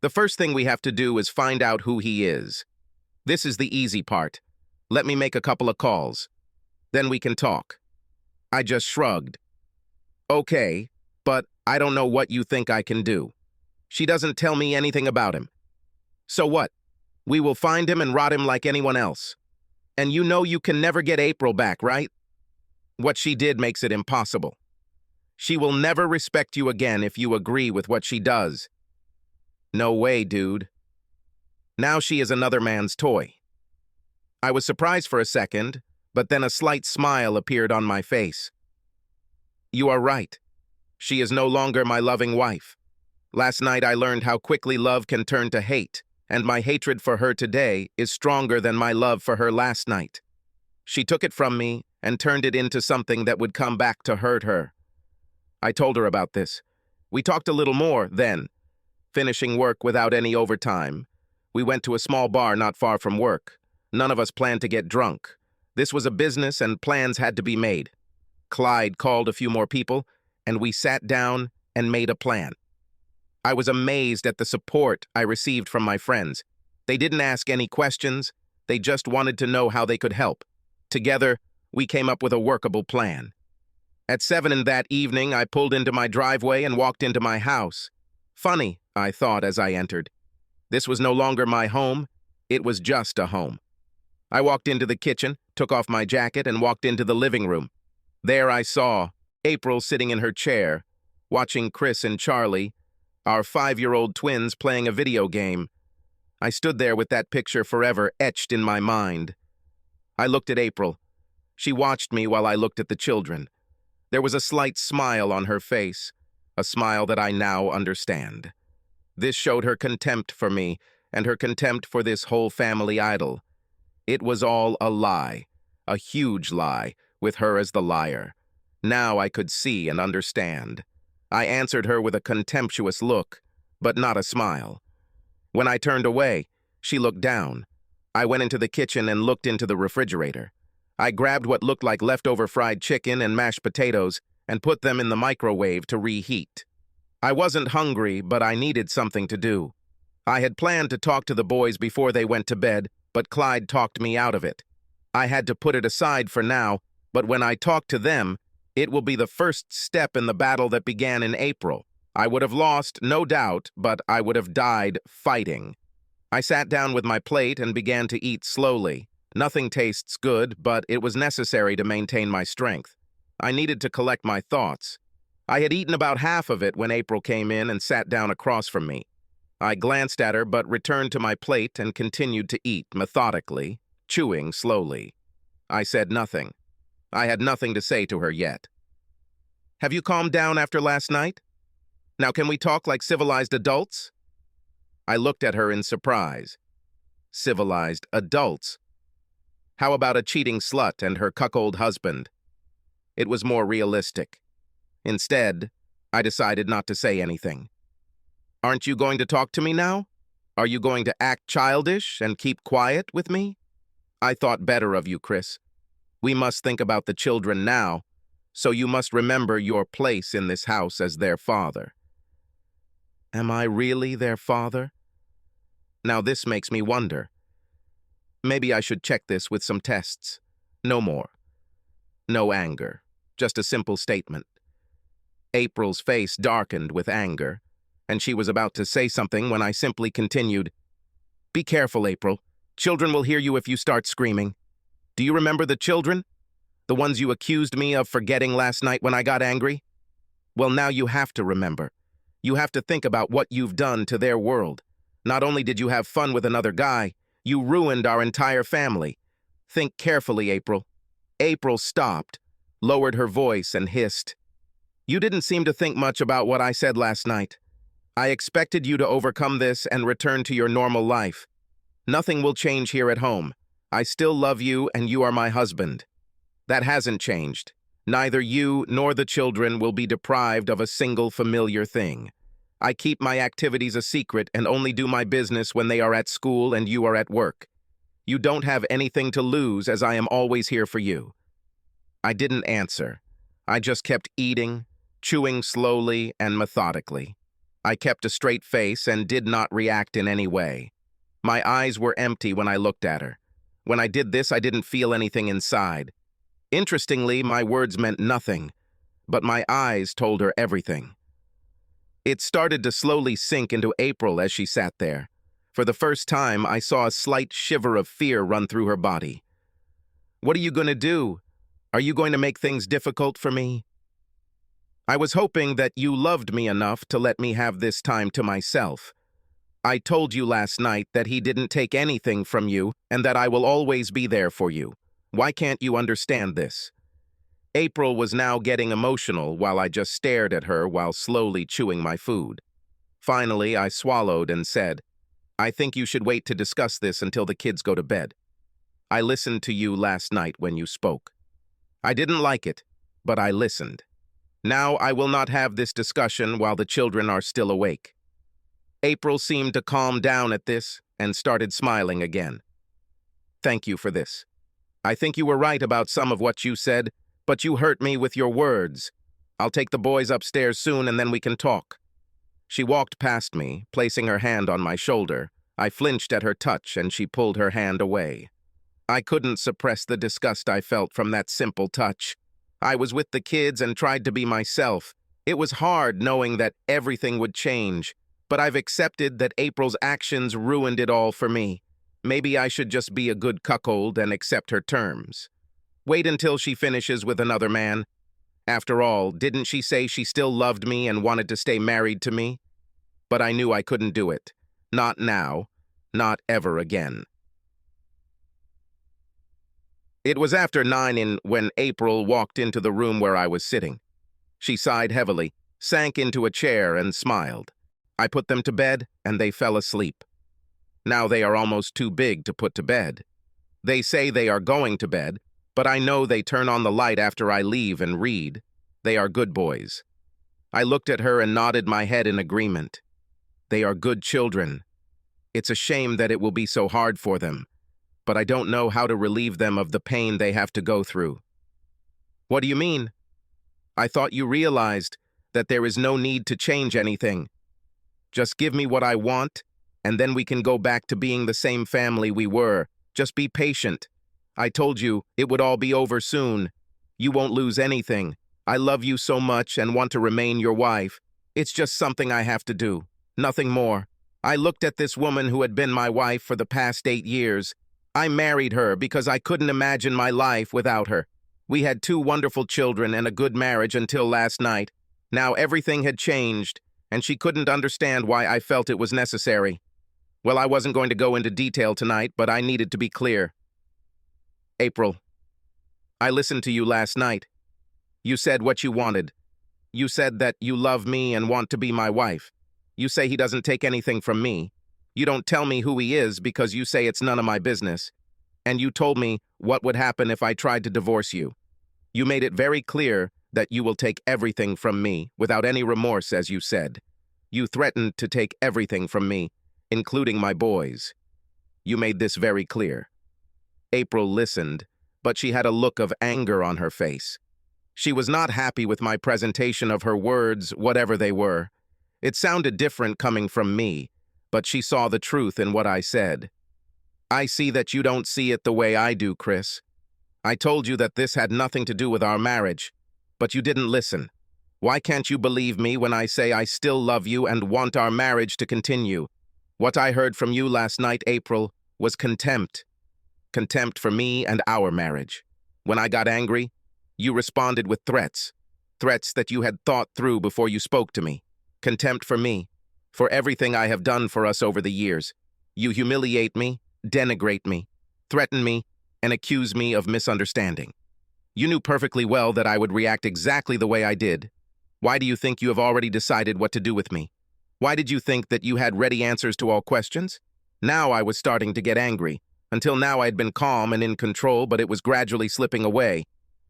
The first thing we have to do is find out who he is. This is the easy part. Let me make a couple of calls. Then we can talk." I just shrugged. "Okay, but I don't know what you think I can do. She doesn't tell me anything about him. So what? We will find him and rot him like anyone else. And you know you can never get April back, right? What she did makes it impossible. She will never respect you again if you agree with what she does." "No way, dude. Now she is another man's toy." I was surprised for a second, but then a slight smile appeared on my face. "You are right. She is no longer my loving wife. Last night I learned how quickly love can turn to hate, and my hatred for her today is stronger than my love for her last night. She took it from me and turned it into something that would come back to hurt her." I told her about this. We talked a little more then. Finishing work without any overtime, we went to a small bar not far from work. None of us planned to get drunk. This was a business and plans had to be made. Clyde called a few more people, and we sat down and made a plan. I was amazed at the support I received from my friends. They didn't ask any questions. They just wanted to know how they could help. Together, we came up with a workable plan. At 7 that evening, I pulled into my driveway and walked into my house. Funny, I thought as I entered. This was no longer my home. It was just a home. I walked into the kitchen, took off my jacket, and walked into the living room. There I saw April sitting in her chair, watching Chris and Charlie, our 5-year-old twins, playing a video game. I stood there with that picture forever etched in my mind. I looked at April. She watched me while I looked at the children. There was a slight smile on her face, a smile that I now understand. This showed her contempt for me and her contempt for this whole family idol. It was all a lie, a huge lie, with her as the liar. Now I could see and understand. I answered her with a contemptuous look, but not a smile. When I turned away, she looked down. I went into the kitchen and looked into the refrigerator. I grabbed what looked like leftover fried chicken and mashed potatoes and put them in the microwave to reheat. I wasn't hungry, but I needed something to do. I had planned to talk to the boys before they went to bed, but Clyde talked me out of it. I had to put it aside for now, but when I talk to them, it will be the first step in the battle that began in April. I would have lost, no doubt, but I would have died fighting. I sat down with my plate and began to eat slowly. Nothing tastes good, but it was necessary to maintain my strength. I needed to collect my thoughts. I had eaten about half of it when April came in and sat down across from me. I glanced at her but returned to my plate and continued to eat methodically, chewing slowly. I said nothing. I had nothing to say to her yet. "Have you calmed down after last night? Now can we talk like civilized adults?" I looked at her in surprise. Civilized adults? How about a cheating slut and her cuckold husband? It was more realistic. Instead, I decided not to say anything. "Aren't you going to talk to me now? Are you going to act childish and keep quiet with me? I thought better of you, Chris. We must think about the children now, so you must remember your place in this house as their father." Am I really their father? Now this makes me wonder. Maybe I should check this with some tests. No more. No anger. Just a simple statement. April's face darkened with anger, and she was about to say something when I simply continued, "Be careful, April. Children will hear you if you start screaming. Do you remember the children? The ones you accused me of forgetting last night when I got angry? Well, now you have to remember. You have to think about what you've done to their world. Not only did you have fun with another guy, you ruined our entire family. Think carefully, April." April stopped, lowered her voice, and hissed, "You didn't seem to think much about what I said last night. I expected you to overcome this and return to your normal life. Nothing will change here at home. I still love you and you are my husband. That hasn't changed. Neither you nor the children will be deprived of a single familiar thing. I keep my activities a secret and only do my business when they are at school and you are at work. You don't have anything to lose as I am always here for you." I didn't answer. I just kept eating, chewing slowly and methodically. I kept a straight face and did not react in any way. My eyes were empty when I looked at her. When I did this, I didn't feel anything inside. Interestingly, my words meant nothing, but my eyes told her everything. It started to slowly sink into April as she sat there. For the first time, I saw a slight shiver of fear run through her body. "What are you going to do? Are you going to make things difficult for me?" "I was hoping that you loved me enough to let me have this time to myself. I told you last night that he didn't take anything from you and that I will always be there for you. Why can't you understand this?" April was now getting emotional while I just stared at her while slowly chewing my food. Finally, I swallowed and said, "I think you should wait to discuss this until the kids go to bed. I listened to you last night when you spoke. I didn't like it, but I listened. Now I will not have this discussion while the children are still awake." April seemed to calm down at this and started smiling again. "Thank you for this. I think you were right about some of what you said, but you hurt me with your words. I'll take the boys upstairs soon and then we can talk." She walked past me, placing her hand on my shoulder, I flinched at her touch and she pulled her hand away. I couldn't suppress the disgust I felt from that simple touch. I was with the kids and tried to be myself. It was hard knowing that everything would change, but I've accepted that April's actions ruined it all for me. Maybe I should just be a good cuckold and accept her terms. Wait until she finishes with another man. After all, didn't she say she still loved me and wanted to stay married to me? But I knew I couldn't do it. Not now. Not ever again. It was after 9 when April walked into the room where I was sitting. She sighed heavily, sank into a chair, and smiled. I put them to bed, and they fell asleep. Now they are almost too big to put to bed. They say they are going to bed, but I know they turn on the light after I leave and read. They are good boys. I looked at her and nodded my head in agreement. They are good children. It's a shame that it will be so hard for them, but I don't know how to relieve them of the pain they have to go through. What do you mean? I thought you realized that there is no need to change anything. Just give me what I want, and then we can go back to being the same family we were. Just be patient. I told you it would all be over soon. You won't lose anything. I love you so much and want to remain your wife. It's just something I have to do. Nothing more. I looked at this woman who had been my wife for the past 8 years. I married her because I couldn't imagine my life without her. We had 2 wonderful children and a good marriage until last night. Now everything had changed, and she couldn't understand why I felt it was necessary. Well, I wasn't going to go into detail tonight, but I needed to be clear. April, I listened to you last night. You said what you wanted. You said that you love me and want to be my wife. You say he doesn't take anything from me. You don't tell me who he is because you say it's none of my business. And you told me what would happen if I tried to divorce you. You made it very clear that you will take everything from me without any remorse, as you said. You threatened to take everything from me, including my boys. You made this very clear. April listened, but she had a look of anger on her face. She was not happy with my presentation of her words, whatever they were. It sounded different coming from me, but she saw the truth in what I said. I see that you don't see it the way I do, Chris. I told you that this had nothing to do with our marriage, but you didn't listen. Why can't you believe me when I say I still love you and want our marriage to continue? What I heard from you last night, April, was contempt. Contempt for me and our marriage. When I got angry, you responded with threats. Threats that you had thought through before you spoke to me. Contempt for me, for everything I have done for us over the years. You humiliate me, denigrate me, threaten me, and accuse me of misunderstanding. You knew perfectly well that I would react exactly the way I did. Why do you think you have already decided what to do with me? Why did you think that you had ready answers to all questions? Now I was starting to get angry. Until now I had been calm and in control, but it was gradually slipping away.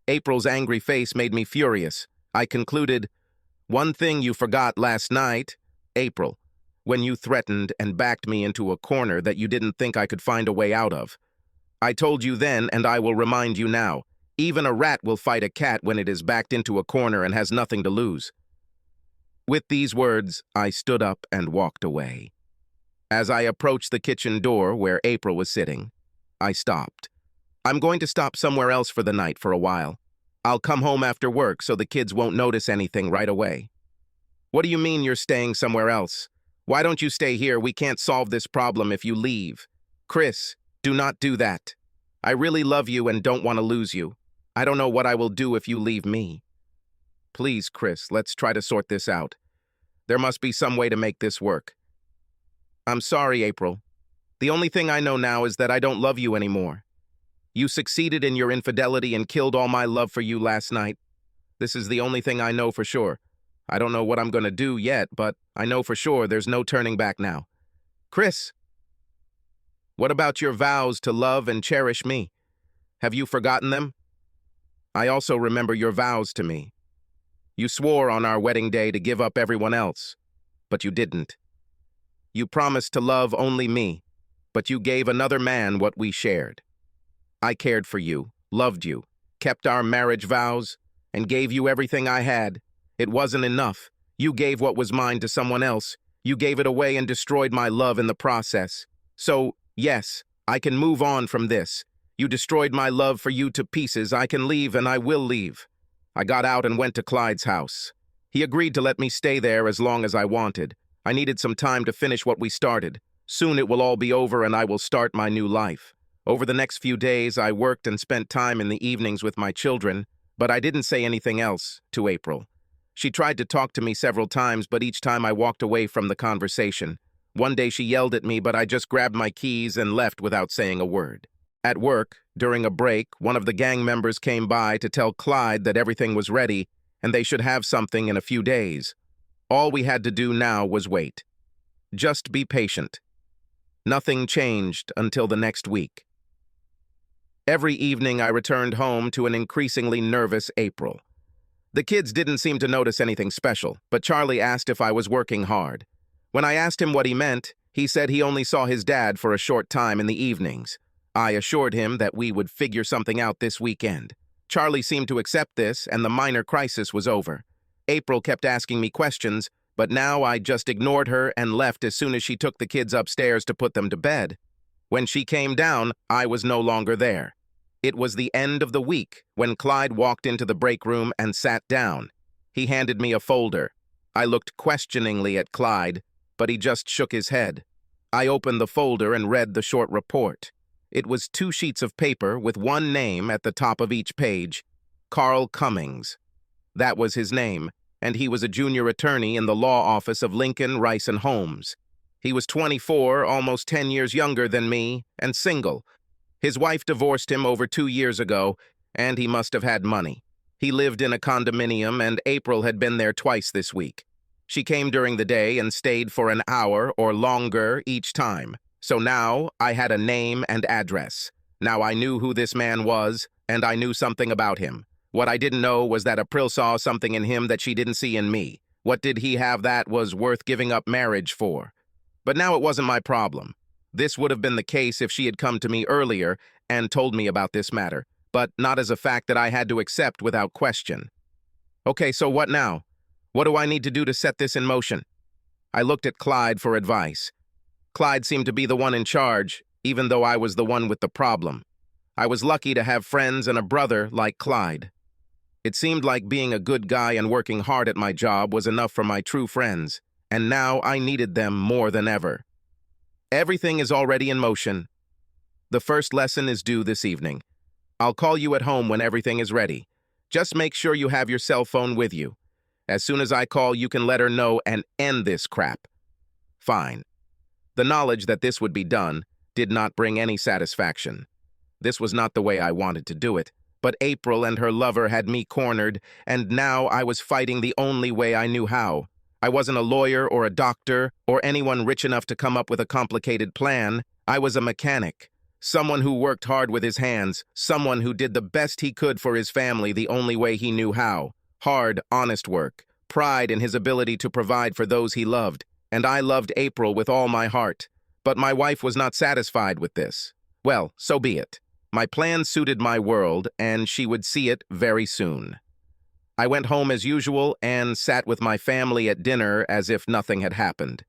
April's angry face made me furious. I concluded, "One thing you forgot last night, April, when you threatened and backed me into a corner that you didn't think I could find a way out of. I told you then, and I will remind you now, even a rat will fight a cat when it is backed into a corner and has nothing to lose." With these words, I stood up and walked away. As I approached the kitchen door where April was sitting, I stopped. I'm going to stop somewhere else for the night for a while. I'll come home after work so the kids won't notice anything right away. What do you mean you're staying somewhere else? Why don't you stay here? We can't solve this problem if you leave. Chris, do not do that. I really love you and don't want to lose you. I don't know what I will do if you leave me. Please, Chris, let's try to sort this out. There must be some way to make this work. I'm sorry, April. The only thing I know now is that I don't love you anymore. You succeeded in your infidelity and killed all my love for you last night. This is the only thing I know for sure. I don't know what I'm going to do yet, but I know for sure there's no turning back now. Chris, what about your vows to love and cherish me? Have you forgotten them? I also remember your vows to me. You swore on our wedding day to give up everyone else, but you didn't. You promised to love only me, but you gave another man what we shared. I cared for you, loved you, kept our marriage vows, and gave you everything I had. It wasn't enough. You gave what was mine to someone else. You gave it away and destroyed my love in the process. So, yes, I can move on from this. You destroyed my love for you to pieces. I can leave, and I will leave. I got out and went to Clyde's house. He agreed to let me stay there as long as I wanted. I needed some time to finish what we started. Soon it will all be over and I will start my new life. Over the next few days, I worked and spent time in the evenings with my children, but I didn't say anything else to April. She tried to talk to me several times, but each time I walked away from the conversation. One day she yelled at me, but I just grabbed my keys and left without saying a word. At work, during a break, one of the gang members came by to tell Clyde that everything was ready and they should have something in a few days. All we had to do now was wait. Just be patient. Nothing changed until the next week. Every evening I returned home to an increasingly nervous April. The kids didn't seem to notice anything special, but Charlie asked if I was working hard. When I asked him what he meant, he said he only saw his dad for a short time in the evenings. I assured him that we would figure something out this weekend. Charlie seemed to accept this, and the minor crisis was over. April kept asking me questions, but now I just ignored her and left as soon as she took the kids upstairs to put them to bed. When she came down, I was no longer there. It was the end of the week when Clyde walked into the break room and sat down. He handed me a folder. I looked questioningly at Clyde, but he just shook his head. I opened the folder and read the short report. It was 2 sheets of paper with one name at the top of each page, Carl Cummings. That was his name, and he was a junior attorney in the law office of Lincoln, Rice & Holmes. He was 24, almost 10 years younger than me, and single. His wife divorced him over 2 years ago, and he must have had money. He lived in a condominium, and April had been there twice this week. She came during the day and stayed for an hour or longer each time. So now I had a name and address. Now I knew who this man was, and I knew something about him. What I didn't know was that April saw something in him that she didn't see in me. What did he have that was worth giving up marriage for? But now it wasn't my problem. This would have been the case if she had come to me earlier and told me about this matter, but not as a fact that I had to accept without question. Okay, so what now? What do I need to do to set this in motion? I looked at Clyde for advice. Clyde seemed to be the one in charge, even though I was the one with the problem. I was lucky to have friends and a brother like Clyde. It seemed like being a good guy and working hard at my job was enough for my true friends, and now I needed them more than ever. Everything is already in motion. The first lesson is due this evening. I'll call you at home when everything is ready. Just make sure you have your cell phone with you. As soon as I call, you can let her know and end this crap. Fine. The knowledge that this would be done did not bring any satisfaction. This was not the way I wanted to do it, but April and her lover had me cornered, and now I was fighting the only way I knew how. I wasn't a lawyer or a doctor or anyone rich enough to come up with a complicated plan. I was a mechanic, someone who worked hard with his hands, someone who did the best he could for his family the only way he knew how. Hard, honest work, pride in his ability to provide for those he loved. And I loved April with all my heart. But my wife was not satisfied with this. Well, so be it. My plan suited my world, and she would see it very soon. I went home as usual and sat with my family at dinner as if nothing had happened.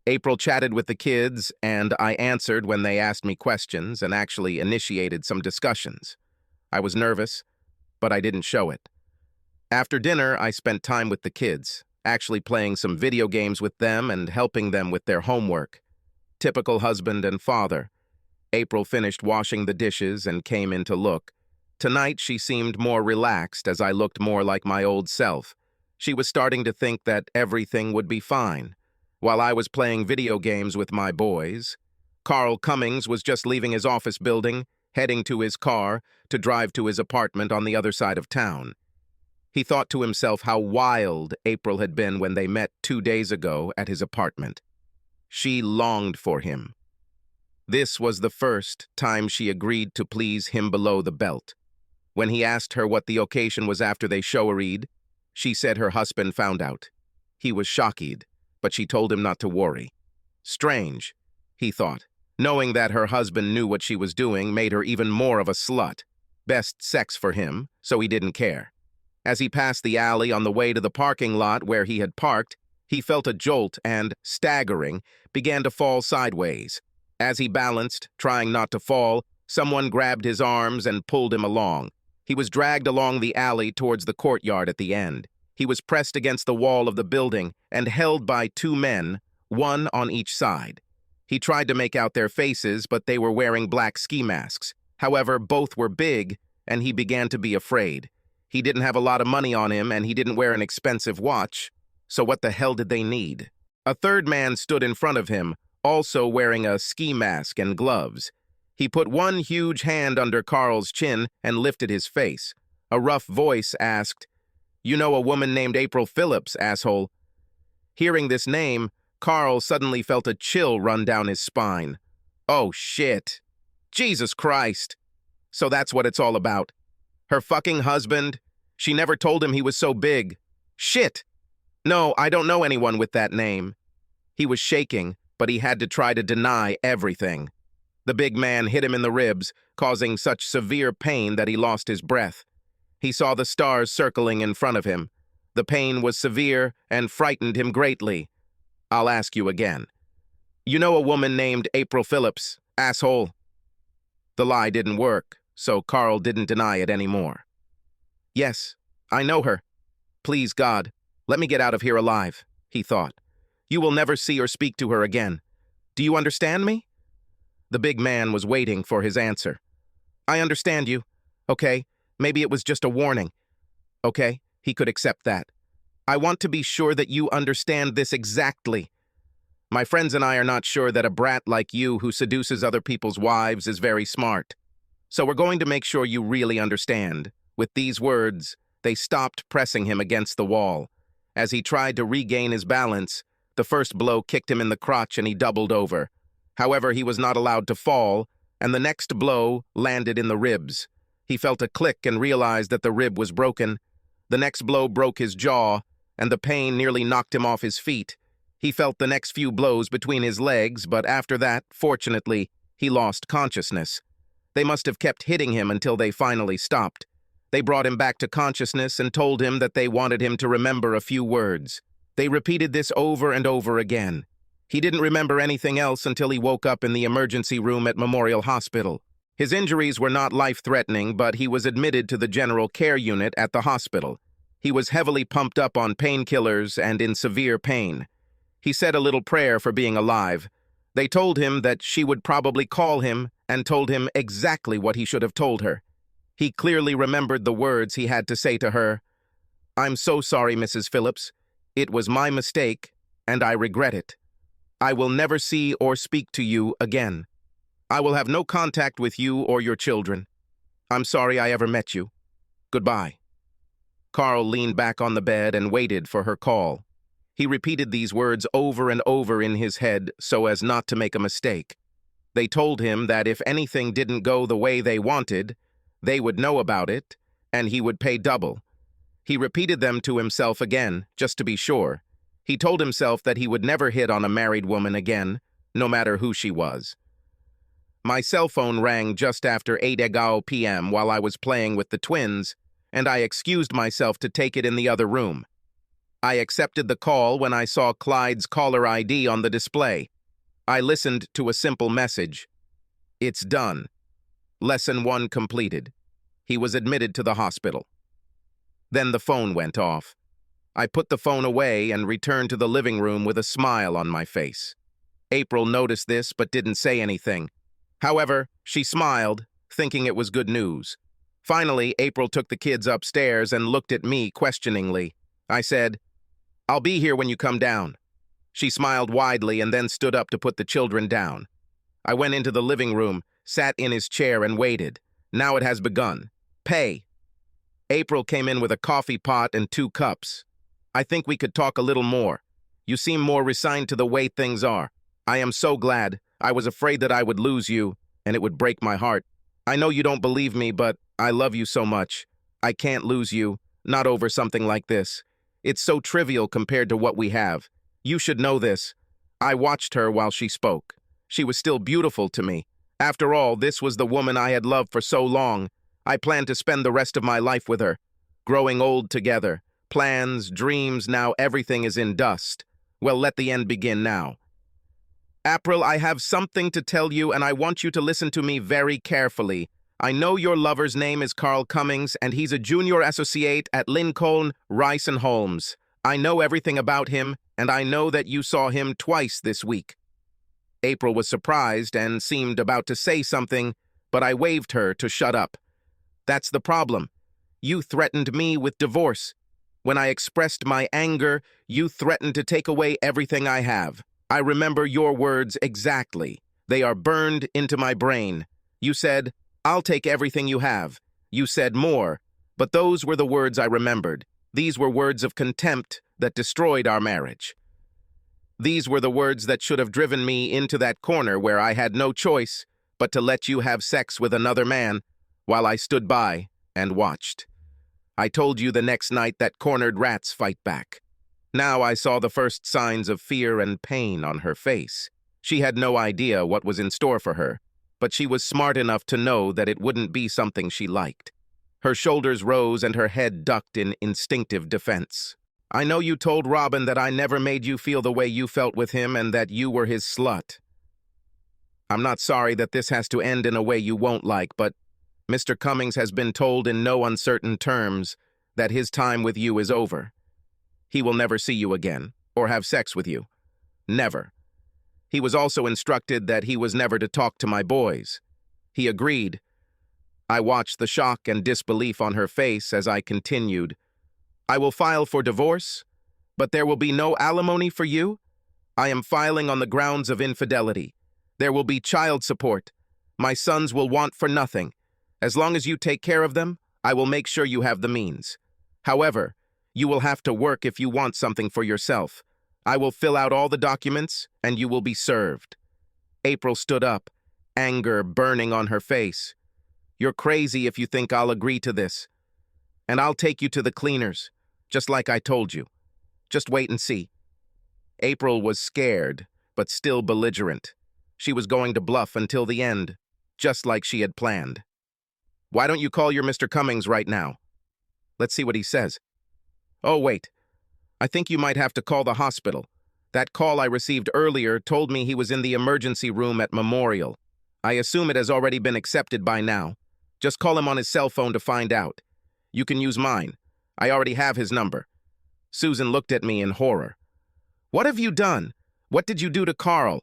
April chatted with the kids, and I answered when they asked me questions and actually initiated some discussions. I was nervous, but I didn't show it. After dinner, I spent time with the kids, actually playing some video games with them and helping them with their homework. Typical husband and father. April finished washing the dishes and came in to look. Tonight she seemed more relaxed as I looked more like my old self. She was starting to think that everything would be fine. While I was playing video games with my boys, Carl Cummings was just leaving his office building, heading to his car to drive to his apartment on the other side of town. He thought to himself how wild April had been when they met 2 days ago at his apartment. She longed for him. This was the first time she agreed to please him below the belt. When he asked her what the occasion was after they showered, she said her husband found out. He was shocked, but she told him not to worry. Strange, he thought. Knowing that her husband knew what she was doing made her even more of a slut. Best sex for him, so he didn't care. As he passed the alley on the way to the parking lot where he had parked, he felt a jolt and, staggering, began to fall sideways. As he balanced, trying not to fall, someone grabbed his arms and pulled him along. He was dragged along the alley towards the courtyard at the end. He was pressed against the wall of the building and held by two men, one on each side. He tried to make out their faces, but they were wearing black ski masks. However, both were big, and he began to be afraid. He didn't have a lot of money on him, and he didn't wear an expensive watch, so what the hell did they need? A third man stood in front of him, also wearing a ski mask and gloves. He put one huge hand under Carl's chin and lifted his face. A rough voice asked, "You know a woman named April Phillips, asshole?" Hearing this name, Carl suddenly felt a chill run down his spine. Oh, shit. Jesus Christ. So that's what it's all about. Her fucking husband? She never told him he was so big. Shit. No, I don't know anyone with that name. He was shaking, but he had to try to deny everything. The big man hit him in the ribs, causing such severe pain that he lost his breath. He saw the stars circling in front of him. The pain was severe and frightened him greatly. I'll ask you again. You know a woman named April Phillips, asshole? The lie didn't work, so Carl didn't deny it anymore. Yes, I know her. Please, God, let me get out of here alive, he thought. You will never see or speak to her again. Do you understand me? The big man was waiting for his answer. I understand you. Okay, maybe it was just a warning. Okay, he could accept that. I want to be sure that you understand this exactly. My friends and I are not sure that a brat like you who seduces other people's wives is very smart. So we're going to make sure you really understand. With these words, they stopped pressing him against the wall. As he tried to regain his balance, the first blow kicked him in the crotch and he doubled over. However, he was not allowed to fall, and the next blow landed in the ribs. He felt a click and realized that the rib was broken. The next blow broke his jaw, and the pain nearly knocked him off his feet. He felt the next few blows between his legs, but after that, fortunately, he lost consciousness. They must have kept hitting him until they finally stopped. They brought him back to consciousness and told him that they wanted him to remember a few words. They repeated this over and over again. He didn't remember anything else until he woke up in the emergency room at Memorial Hospital. His injuries were not life-threatening, but he was admitted to the general care unit at the hospital. He was heavily pumped up on painkillers and in severe pain. He said a little prayer for being alive. They told him that she would probably call him and told him exactly what he should have told her. He clearly remembered the words he had to say to her. I'm so sorry, Mrs. Phillips. It was my mistake, and I regret it. I will never see or speak to you again. I will have no contact with you or your children. I'm sorry I ever met you. Goodbye. Carl leaned back on the bed and waited for her call. He repeated these words over and over in his head so as not to make a mistake. They told him that if anything didn't go the way they wanted, they would know about it, and he would pay double. He repeated them to himself again, just to be sure. He told himself that he would never hit on a married woman again, no matter who she was. My cell phone rang just after 8 p.m. while I was playing with the twins, and I excused myself to take it in the other room. I accepted the call when I saw Clyde's caller ID on the display. I listened to a simple message. It's done. Lesson 1 completed. He was admitted to the hospital. Then the phone went off. I put the phone away and returned to the living room with a smile on my face. April noticed this but didn't say anything. However, she smiled, thinking it was good news. Finally, April took the kids upstairs and looked at me questioningly. I said, I'll be here when you come down. She smiled widely and then stood up to put the children down. I went into the living room, sat in his chair and waited. Now it has begun. Pay. April came in with a coffee pot and 2 cups. I think we could talk a little more. You seem more resigned to the way things are. I am so glad. I was afraid that I would lose you, and it would break my heart. I know you don't believe me, but I love you so much. I can't lose you, not over something like this. It's so trivial compared to what we have. You should know this. I watched her while she spoke. She was still beautiful to me. After all, this was the woman I had loved for so long. I planned to spend the rest of my life with her. Growing old together. Plans, dreams, now everything is in dust. Well, let the end begin now. April, I have something to tell you, and I want you to listen to me very carefully. I know your lover's name is Carl Cummings, and he's a junior associate at Lincoln, Rice and Holmes. I know everything about him, and I know that you saw him twice this week. April was surprised and seemed about to say something, but I waved her to shut up. That's the problem. You threatened me with divorce. When I expressed my anger, you threatened to take away everything I have. I remember your words exactly. They are burned into my brain. You said, "I'll take everything you have." You said more, but those were the words I remembered. These were words of contempt that destroyed our marriage. These were the words that should have driven me into that corner where I had no choice but to let you have sex with another man while I stood by and watched. I told you the next night that cornered rats fight back. Now I saw the first signs of fear and pain on her face. She had no idea what was in store for her, but she was smart enough to know that it wouldn't be something she liked. Her shoulders rose and her head ducked in instinctive defense. I know you told Robin that I never made you feel the way you felt with him and that you were his slut. I'm not sorry that this has to end in a way you won't like, but Mr. Cummings has been told in no uncertain terms that his time with you is over. He will never see you again or have sex with you. Never. He was also instructed that he was never to talk to my boys. He agreed. I watched the shock and disbelief on her face as I continued. I will file for divorce, but there will be no alimony for you. I am filing on the grounds of infidelity. There will be child support. My sons will want for nothing. As long as you take care of them, I will make sure you have the means. However, you will have to work if you want something for yourself. I will fill out all the documents, and you will be served. April stood up, anger burning on her face. You're crazy if you think I'll agree to this. And I'll take you to the cleaners, just like I told you. Just wait and see. April was scared, but still belligerent. She was going to bluff until the end, just like she had planned. Why don't you call your Mr. Cummings right now? Let's see what he says. Oh, wait. I think you might have to call the hospital. That call I received earlier told me he was in the emergency room at Memorial. I assume it has already been accepted by now. Just call him on his cell phone to find out. You can use mine. I already have his number. Susan looked at me in horror. What have you done? What did you do to Carl?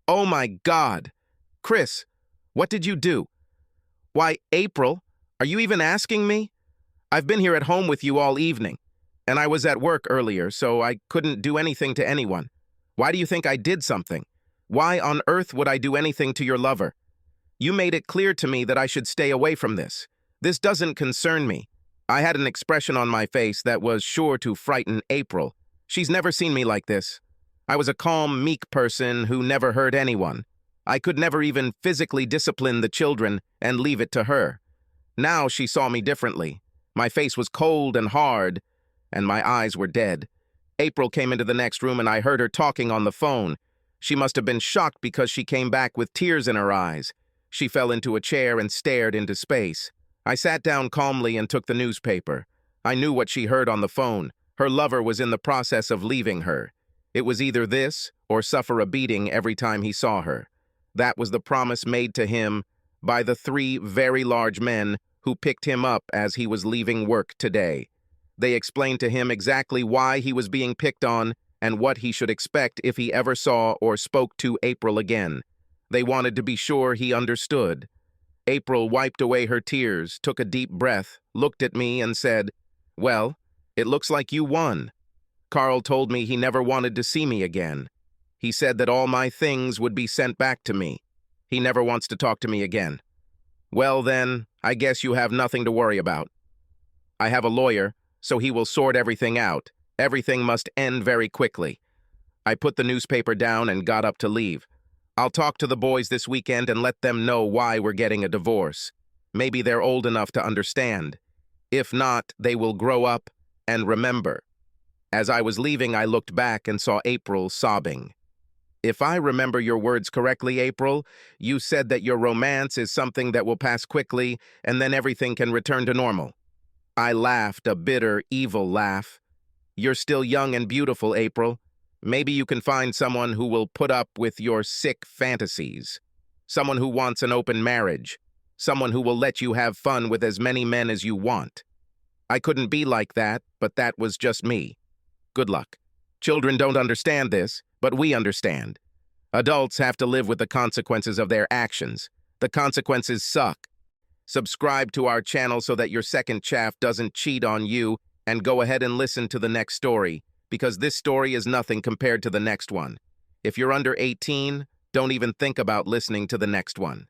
Oh my God! Chris, what did you do? Why, April, are you even asking me? I've been here at home with you all evening, and I was at work earlier, so I couldn't do anything to anyone. Why do you think I did something? Why on earth would I do anything to your lover? You made it clear to me that I should stay away from this. This doesn't concern me. I had an expression on my face that was sure to frighten April. She's never seen me like this. I was a calm, meek person who never hurt anyone. I could never even physically discipline the children and leave it to her. Now she saw me differently. My face was cold and hard, and my eyes were dead. April came into the next room and I heard her talking on the phone. She must have been shocked because she came back with tears in her eyes. She fell into a chair and stared into space. I sat down calmly and took the newspaper. I knew what she heard on the phone. Her lover was in the process of leaving her. It was either this or suffer a beating every time he saw her. That was the promise made to him by the 3 very large men who picked him up as he was leaving work today. They explained to him exactly why he was being picked on and what he should expect if he ever saw or spoke to April again. They wanted to be sure he understood. April wiped away her tears, took a deep breath, looked at me and said, "Well, it looks like you won. Carl told me he never wanted to see me again. He said that all my things would be sent back to me. He never wants to talk to me again. Well then, I guess you have nothing to worry about. I have a lawyer, so he will sort everything out. Everything must end very quickly." I put the newspaper down and got up to leave. I'll talk to the boys this weekend and let them know why we're getting a divorce. Maybe they're old enough to understand. If not, they will grow up and remember. As I was leaving, I looked back and saw April sobbing. If I remember your words correctly, April, you said that your romance is something that will pass quickly and then everything can return to normal. I laughed, a bitter, evil laugh. You're still young and beautiful, April. Maybe you can find someone who will put up with your sick fantasies. Someone who wants an open marriage. Someone who will let you have fun with as many men as you want. I couldn't be like that, but that was just me. Good luck. Children don't understand this, but we understand. Adults have to live with the consequences of their actions. The consequences suck. Subscribe to our channel so that your second chaff doesn't cheat on you, and go ahead and listen to the next story, because this story is nothing compared to the next one. If you're under 18, don't even think about listening to the next one.